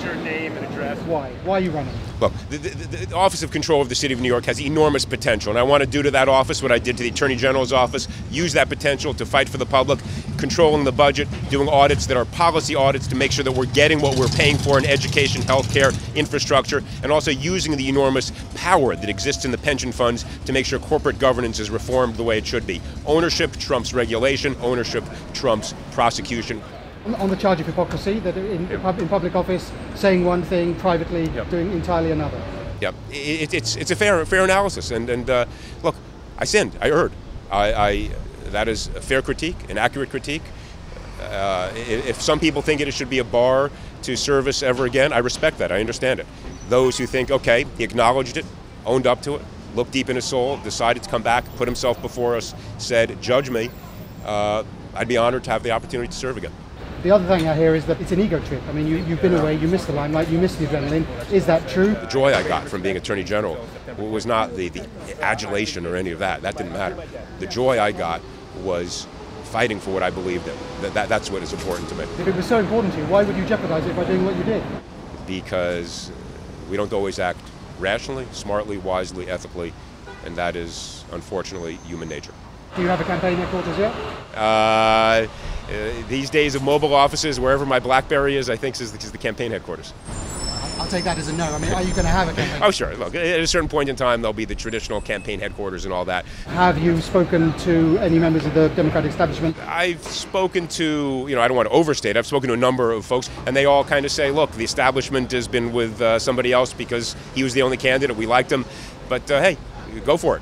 What's your name and address? Why? Why are you running? Look, the Office of Control of the City of New York has enormous potential, and I want to do to that office what I did to the Attorney General's office, use that potential to fight for the public, controlling the budget, doing audits that are policy audits to make sure that we're getting what we're paying for in education, healthcare, infrastructure, and also using the enormous power that exists in the pension funds to make sure corporate governance is reformed the way it should be. Ownership trumps regulation, ownership trumps prosecution. On the charge of hypocrisy, that in public office, saying one thing, privately doing entirely another. Yeah, it's a fair analysis, and look, I sinned, I erred. That is a fair critique, an accurate critique. If some people think it should be a bar to service ever again, I respect that, I understand it. Those who think, okay, he acknowledged it, owned up to it, looked deep in his soul, decided to come back, put himself before us, said, judge me, I'd be honored to have the opportunity to serve again. The other thing I hear is that it's an ego trip. I mean, you've been away, you missed the limelight, you missed the adrenaline. Is that true? The joy I got from being Attorney General was not the adulation or any of that. That didn't matter. The joy I got was fighting for what I believed in. That's what is important to me. If it was so important to you, why would you jeopardize it by doing what you did? Because we don't always act rationally, smartly, wisely, ethically, and that is, unfortunately, human nature. Do you have a campaign headquarters yet? These days of mobile offices, wherever my BlackBerry is, I think is the campaign headquarters. I'll take that as a no. I mean, are you going to have a campaign? Oh, sure. Look, at a certain point in time, there'll be the traditional campaign headquarters and all that. Have you spoken to any members of the Democratic establishment? I've spoken to, I don't want to overstate, I've spoken to a number of folks, and they all kind of say, look, the establishment has been with somebody else because he was the only candidate, we liked him, but hey, go for it.